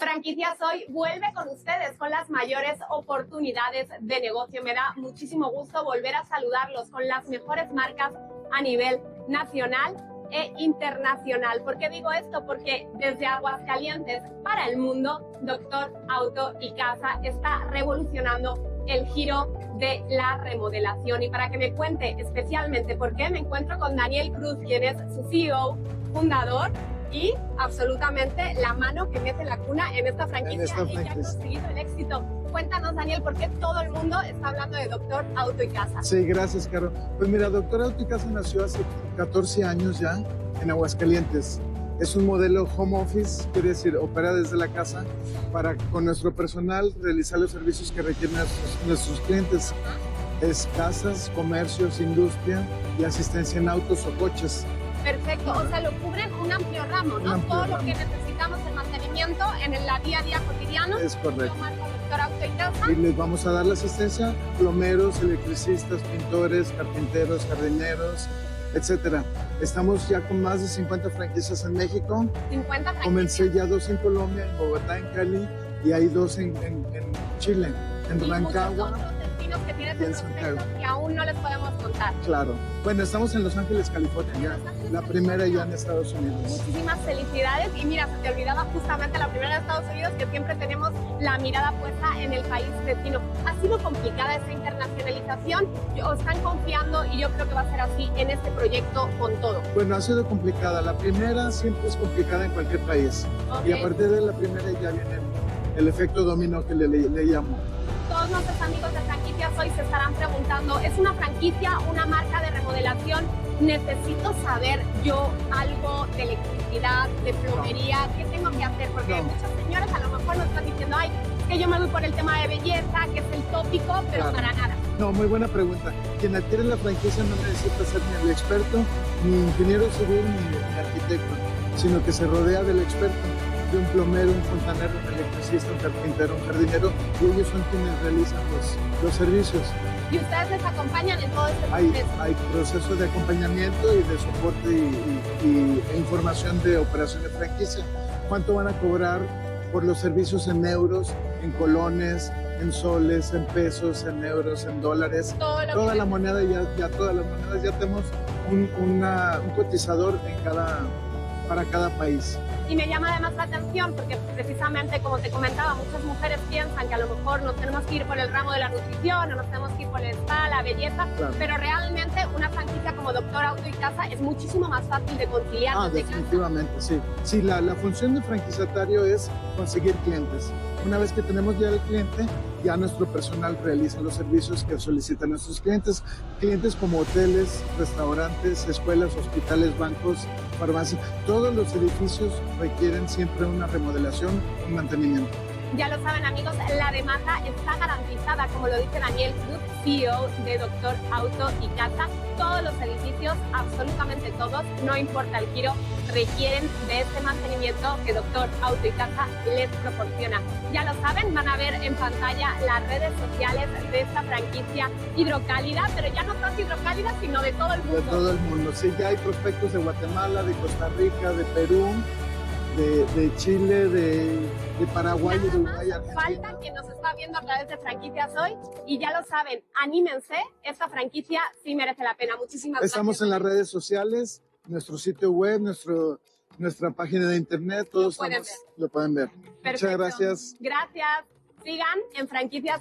Franquicias Hoy vuelve con ustedes con las mayores oportunidades de negocio. Me da muchísimo gusto volver a saludarlos con las mejores marcas a nivel nacional e internacional. ¿Por qué digo esto? Porque desde Aguascalientes para el mundo, Doctor Auto y Casa está revolucionando el giro de la remodelación. Y para que me cuente especialmente por qué, me encuentro con Daniel Cruz, quien es su CEO, fundador y absolutamente la mano que mete la cuna en esta franquicia y que ha conseguido el éxito. Cuéntanos, Daniel, ¿por qué todo el mundo está hablando de Doctor Auto y Casa? Sí, gracias, Caro. Pues mira, Doctor Auto y Casa nació hace 14 años ya en Aguascalientes. Es un modelo home office, quiere decir, opera desde la casa para con nuestro personal realizar los servicios que requieren nuestros clientes. Es casas, comercios, industria y asistencia en autos o coches. Perfecto, o sea, lo cubren un amplio ramo, ¿no? Todo lo que necesitamos en mantenimiento en el día a día cotidiano. Es correcto. Lo marca Doctor Auto y Casa. Y les vamos a dar la asistencia, plomeros, electricistas, pintores, carpinteros, jardineros, etcétera. Estamos ya con más de 50 franquicias en México. 50 franquicias. Comencé ya 2 en Colombia, en Bogotá, en Cali, y hay 2 en Chile, en Rancagua. Muchos otros destinos que tienes en prospectos que aún no les podemos contar. Claro. Bueno, estamos en Los Ángeles, California, ya. La primera ya en Estados Unidos. Muchísimas felicidades. Y mira, se te olvidaba justamente la primera de Estados Unidos, que siempre tenemos la mirada puesta en el país vecino. ¿Ha sido complicada esta internacionalización? ¿O están confiando, y yo creo que va a ser así, en este proyecto con todo? Bueno, ha sido complicada. La primera siempre es complicada en cualquier país. Okay. Y a partir de la primera ya viene el efecto dominó que le llamo. Todos nuestros amigos de Franquicias Hoy se estarán preguntando, ¿es una franquicia, una marca de remodelación? Necesito saber yo algo de electricidad, de plomería, ¿qué tengo que hacer? Porque muchas señoras a lo mejor nos están diciendo, ay, es que yo me voy por el tema de belleza, que es el tópico, pero para nada. No, muy buena pregunta. Quien adquiere la franquicia no necesita ser ni el experto, ni ingeniero civil, ni arquitecto, sino que se rodea del experto, de un plomero, un fontanero, un electricista, un carpintero, un jardinero, y ellos son quienes realizan los servicios. ¿Y ustedes les acompañan en todo este proceso? Hay proceso de acompañamiento y de soporte e información de operación de franquicia. ¿Cuánto van a cobrar por los servicios en euros, en colones, en soles, en pesos, en euros, en dólares? Toda la moneda todas las monedas ya tenemos un cotizador para cada país. Y me llama además la atención porque precisamente, como te comentaba, muchas mujeres piensan que a lo mejor nos tenemos que ir por el ramo de la nutrición o nos tenemos que ir por el spa, la belleza, pero realmente una franquicia como Doctor Auto y Casa es muchísimo más fácil de conciliar. Definitivamente, sí. Sí, la función de franquiciatario es conseguir clientes. Una vez que tenemos ya el cliente, ya nuestro personal realiza los servicios que solicitan nuestros clientes. Clientes como hoteles, restaurantes, escuelas, hospitales, bancos, farmacias. Todos los edificios requieren siempre una remodelación, un mantenimiento. Ya lo saben, amigos, la demanda está garantizada, como lo dice Daniel Cruz, CEO de Doctor Auto y Casa. Todos los edificios, absolutamente todos, no importa el giro, requieren de este mantenimiento que Doctor Auto y Casa les proporciona. Ya lo saben, van a ver en pantalla las redes sociales de esta franquicia Hidrocálida, pero ya no solo Hidrocálida, sino de todo el mundo. De todo el mundo, sí, ya hay prospectos de Guatemala, de Costa Rica, de Perú, de Chile, de Paraguay, de Uruguay, Argentina. Falta que nos está viendo a través de Franquicias Hoy y ya lo saben, anímense, esta franquicia sí merece la pena. Muchísimas gracias. Estamos en las redes sociales, nuestro sitio web, nuestra página de internet, todos lo pueden ver. Perfecto. Muchas gracias. Gracias. Sigan en Franquicias